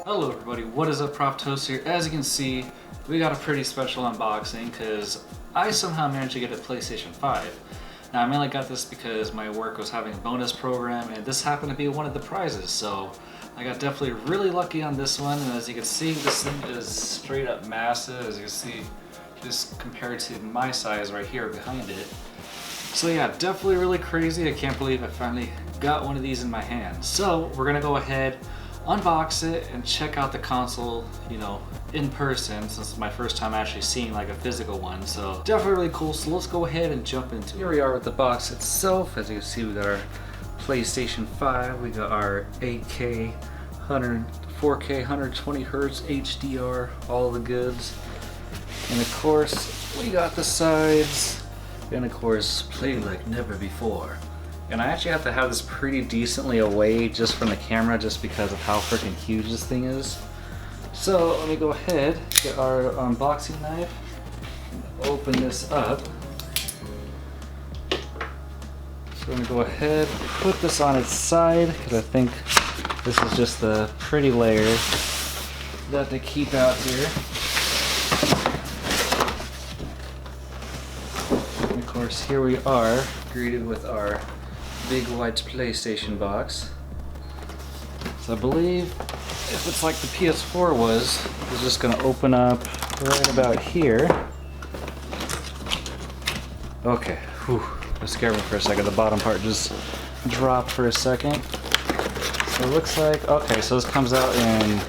Hello everybody, what is up, Prof Toast here. As you can see, we got a pretty special unboxing because I somehow managed to get a PlayStation 5. Now I mainly got this because my work was having a bonus program and this happened to be one of the prizes, so I got definitely really lucky on this one. And as you can see, this thing is straight up massive. As you can see, just compared to my size right here behind it. So yeah, definitely really crazy. I can't believe I finally got one of these in my hand. So we're gonna go ahead, unbox it, and check out the console, you know, in person, since it's my first time actually seeing like a physical one. So definitely really cool. So let's go ahead and jump into it. Here we are with the box itself. As you can see, we got our PlayStation 5, we got our 8K, 4K, 120 Hertz HDR, all the goods. And of course, we got the sides, and of course, play like never before. And I actually have to have this pretty decently away just from the camera just because of how freaking huge this thing is. So let me go ahead, get our unboxing knife, and open this up. So I'm gonna go ahead, put this on its side because I think this is just the pretty layer that they keep out here. And of course, here we are, greeted with our big white PlayStation box. So I believe if it's like the PS4 was, it's just gonna open up right about here. Okay, whew, that scared me for a second. The bottom part just dropped for a second. So it looks like, okay, so this comes out in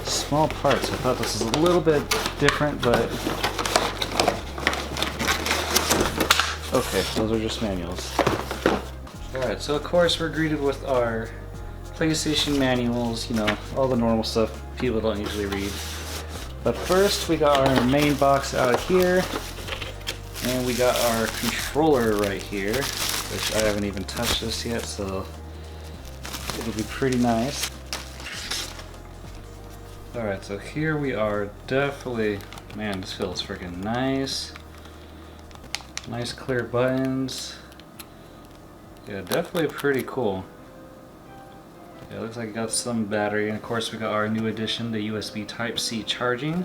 small parts. I thought this was a little bit different, but okay, those are just manuals. Alright, so of course we're greeted with our PlayStation manuals, you know, all the normal stuff people don't usually read. But first we got our main box out here, and we got our controller right here, which I haven't even touched this yet, so it'll be pretty nice. Alright, so here we are, definitely, man, this feels freaking nice. Nice clear buttons. Yeah, definitely pretty cool. Yeah, it looks like it got some battery, and of course we got our new addition, the USB Type-C charging.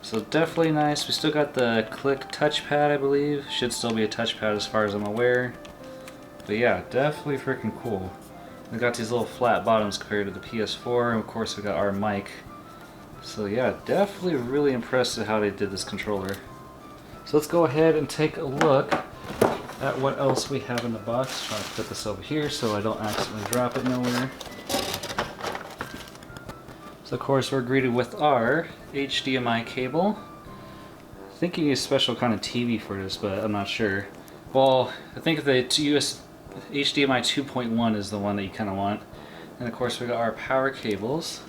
So definitely nice. We still got the click touchpad, I believe. Should still be a touchpad as far as I'm aware. But yeah, definitely freaking cool. We got these little flat bottoms compared to the PS4, and of course we got our mic. So yeah, definitely really impressed with how they did this controller. So let's go ahead and take a look at what else we have in the box. Trying to put this over here so I don't accidentally drop it nowhere. So of course we're greeted with our HDMI cable. I think you need a special kind of TV for this, but I'm not sure. Well, I think the HDMI 2.1 is the one that you kind of want. And of course we got our power cables.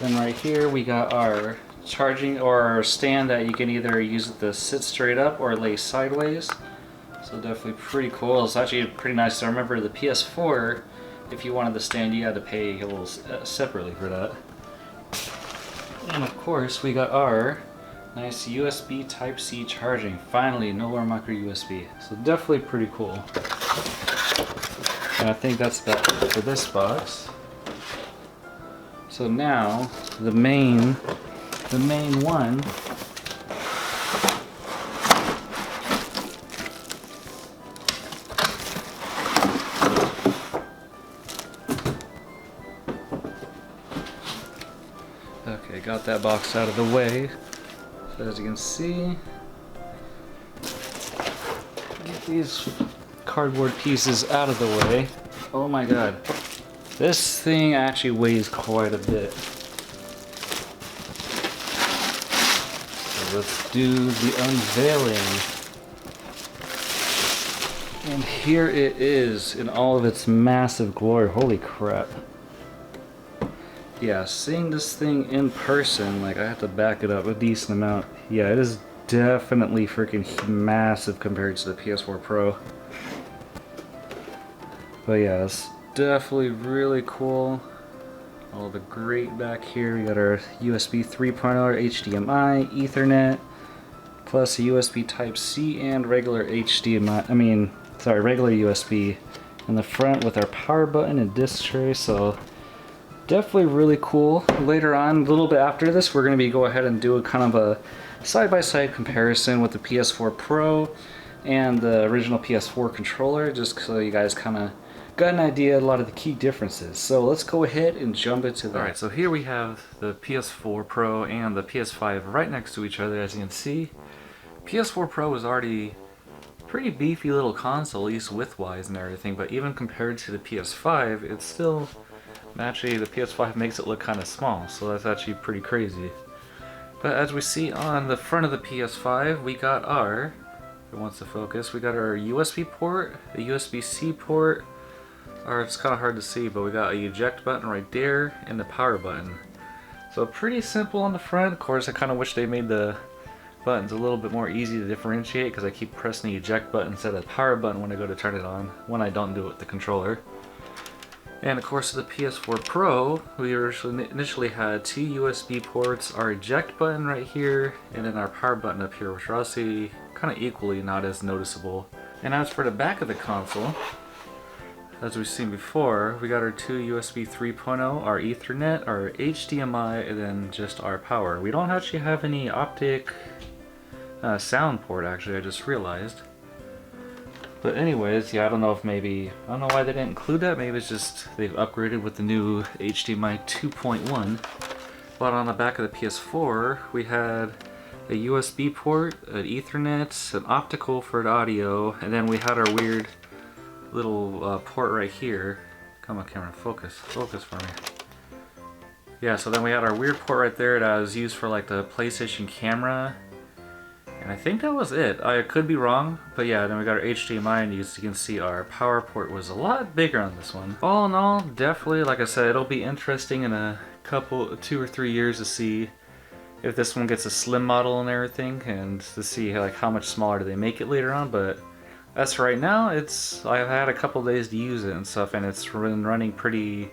Then right here we got our charging or stand that you can either use it to sit straight up or lay sideways. So definitely pretty cool. It's actually pretty nice. I remember the PS4, if you wanted the stand, you had to pay a little separately for that. And of course we got our nice USB Type-C charging. Finally, no more micro USB. So definitely pretty cool. And I think that's about it for this box. So now the main one. Okay, got that box out of the way. So as you can see, get these cardboard pieces out of the way. Oh my god. This thing actually weighs quite a bit. So let's do the unveiling. And here it is in all of its massive glory. Holy crap. Yeah, seeing this thing in person, like I have to back it up a decent amount. Yeah, it is definitely freaking massive compared to the PS4 Pro. But yeah, it's definitely really cool. All the great back here. We got our USB 3.0, HDMI, Ethernet, plus a USB Type-C and regular HDMI. Regular USB. in the front with our power button and disc tray, so definitely really cool. Later on, a little bit after this, we're going to be go ahead and do a kind of a side-by-side comparison with the PS4 Pro and the original PS4 controller, just so you guys kind of got an idea of a lot of the key differences. So let's go ahead and jump into that. Alright, so here we have the PS4 Pro and the PS5 right next to each other, as you can see. PS4 Pro is already pretty beefy little console, at least width-wise and everything, but even compared to the PS5, it's still, actually the PS5 makes it look kind of small, so that's actually pretty crazy. But as we see on the front of the PS5, we got our, if it wants to focus, we got our USB port, a USB-C port, or it's kind of hard to see, but we got a eject button right there, and the power button. So pretty simple on the front. Of course, I kind of wish they made the buttons a little bit more easy to differentiate, because I keep pressing the eject button instead of the power button when I go to turn it on, when I don't do it with the controller. And of course, the PS4 Pro, we initially had two USB ports, our eject button right here, and then our power button up here, which are also kind of equally not as noticeable. And as for the back of the console, as we've seen before, we got our two USB 3.0, our Ethernet, our HDMI, and then just our power. We don't actually have any optic sound port, actually, I just realized. But anyways, yeah, I don't know why they didn't include that. Maybe it's just they've upgraded with the new HDMI 2.1. But on the back of the PS4, we had a USB port, an Ethernet, an optical for the audio, and then we had our weird little port right here. Come on, camera, focus for me. Yeah, so then we had our weird port right there that was used for like the PlayStation camera. And I think that was it. I could be wrong, but yeah, then we got our HDMI, and as you can see, our power port was a lot bigger on this one. All in all, definitely, like I said, it'll be interesting in a couple, 2 or 3 years to see if this one gets a slim model and everything, and to see like how much smaller do they make it later on. But as for right now, I've had a couple days to use it and stuff, and it's been running pretty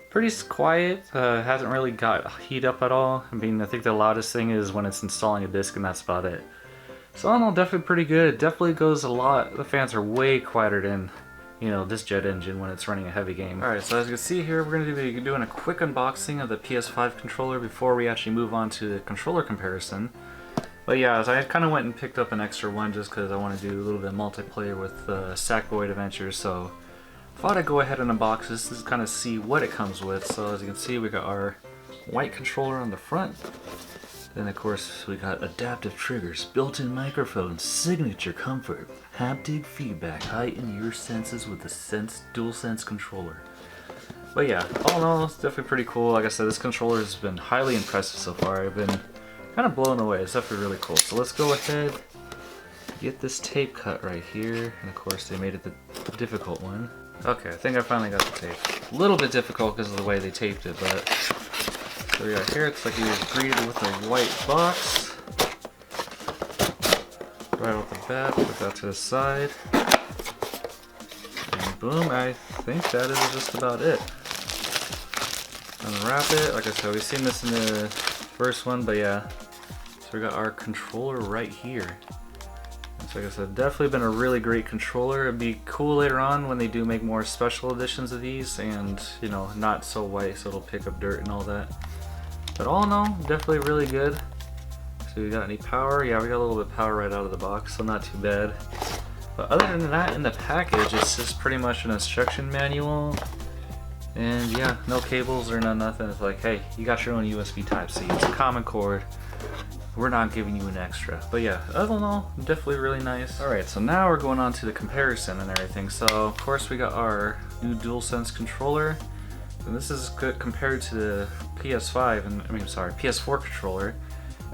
quiet. Hasn't really got heat up at all. I mean, I think the loudest thing is when it's installing a disc, and that's about it. So all in all, definitely pretty good. It definitely goes a lot. The fans are way quieter than, you know, this jet engine when it's running a heavy game. Alright, so as you can see here, we're going to be doing a quick unboxing of the PS5 controller before we actually move on to the controller comparison. But yeah, I kind of went and picked up an extra one just because I want to do a little bit of multiplayer with Sackboy Adventures, so thought I'd go ahead and unbox this to kind of see what it comes with. So as you can see, we got our white controller on the front. Then of course we got adaptive triggers, built-in microphones, signature comfort, haptic feedback, heighten your senses with the DualSense controller. But yeah, all in all, it's definitely pretty cool. Like I said, this controller has been highly impressive so far. I've been kind of blown away. It's definitely really cool. So let's go ahead, get this tape cut right here, and of course they made it the difficult one. Okay, I think I finally got the tape. A little bit difficult because of the way they taped it, but so we got here, it's like he was greeted with a white box. Right off the bat, put that to the side. And boom, I think that is just about it. Unwrap it. Like I said, we've seen this in the first one, but yeah. So we got our controller right here. And so like I said, definitely been a really great controller. It'd be cool later on when they do make more special editions of these, and you know, not so white so it'll pick up dirt and all that. But all in all, definitely really good. So we got any power? Yeah, we got a little bit of power right out of the box, so not too bad. But other than that, in the package, it's just pretty much an instruction manual. And yeah, no cables or nothing. It's like, hey, you got your own USB Type-C. It's a common cord. We're not giving you an extra. But yeah, other than all, definitely really nice. Alright, so now we're going on to the comparison and everything. So, of course, we got our new DualSense controller. And this is good compared to the PS5, and PS4 controller.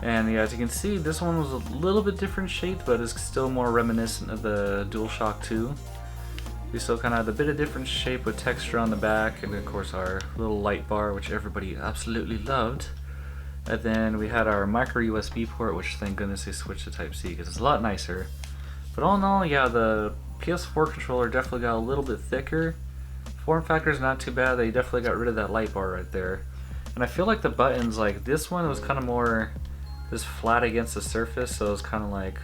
And yeah, as you can see, this one was a little bit different shaped, but it's still more reminiscent of the DualShock 2. We still kind of had a bit of different shape with texture on the back, and of course our little light bar, which everybody absolutely loved. And then we had our micro USB port, which thank goodness they switched to Type-C because it's a lot nicer. But all in all, yeah, the PS4 controller definitely got a little bit thicker. Form factor is not too bad. They definitely got rid of that light bar right there. And I feel like the buttons, like this one was kind of more just flat against the surface, so it was kind of like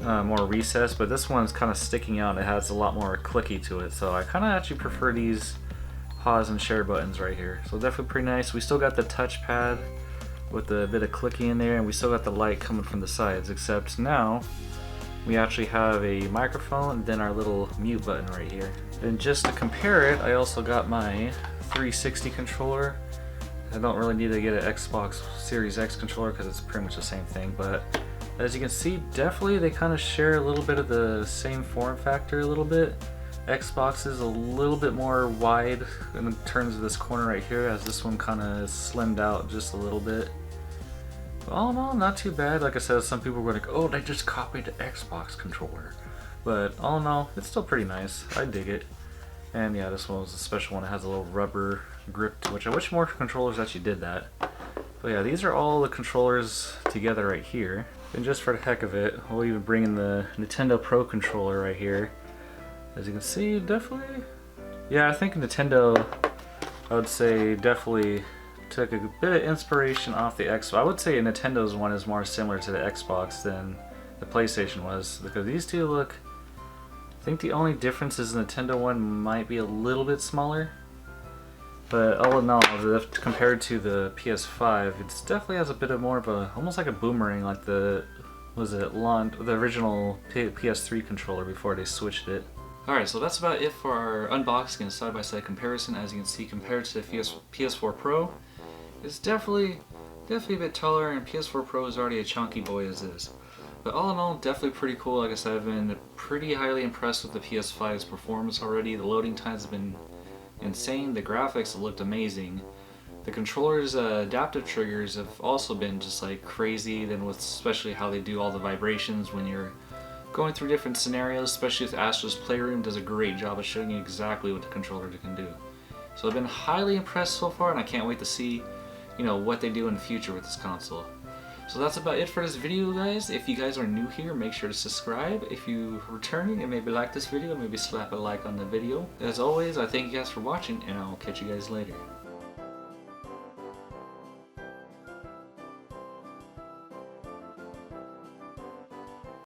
more recessed, but this one's kind of sticking out. It has a lot more clicky to it, so I kind of actually prefer these pause and share buttons right here. So definitely pretty nice. We still got the touchpad with a bit of clicky in there, and we still got the light coming from the sides, except now we actually have a microphone and then our little mute button right here. And just to compare it, I also got my 360 controller. I don't really need to get an Xbox Series X controller because it's pretty much the same thing, but as you can see, definitely they kind of share a little bit of the same form factor a little bit. Xbox is a little bit more wide in terms of this corner right here, as this one kind of slimmed out just a little bit. But all in all, not too bad. Like I said, some people were like, oh, they just copied the Xbox controller. But all in all, it's still pretty nice. I dig it. And yeah, this one was a special one. It has a little rubber grip to which I wish more controllers actually did that. But yeah, these are all the controllers together right here. And just for the heck of it, we'll even bring in the Nintendo Pro controller right here. As you can see, definitely, yeah, I think Nintendo, I would say, definitely took a bit of inspiration off the Xbox. I would say Nintendo's one is more similar to the Xbox than the PlayStation was, because these two look, I think the only difference is the Nintendo one might be a little bit smaller. But all in all, compared to the PS5, it definitely has a bit of more of a, almost like a boomerang, like the, the original PS3 controller before they switched it. Alright, so that's about it for our unboxing and side-by-side comparison. As you can see, compared to the PS4 Pro, it's definitely a bit taller, and PS4 Pro is already a chunky boy as is. But all in all, definitely pretty cool. Like I said, I've been pretty highly impressed with the PS5's performance already. The loading times have been insane. The graphics looked amazing. The controller's adaptive triggers have also been just like crazy, then with especially how they do all the vibrations when you're going through different scenarios, especially with Astro's Playroom, does a great job of showing you exactly what the controller can do. So I've been highly impressed so far, and I can't wait to see, you know, what they do in the future with this console. So that's about it for this video, guys. If you guys are new here, make sure to subscribe. If you're returning and maybe like this video, maybe slap a like on the video. As always, I thank you guys for watching, and I'll catch you guys later.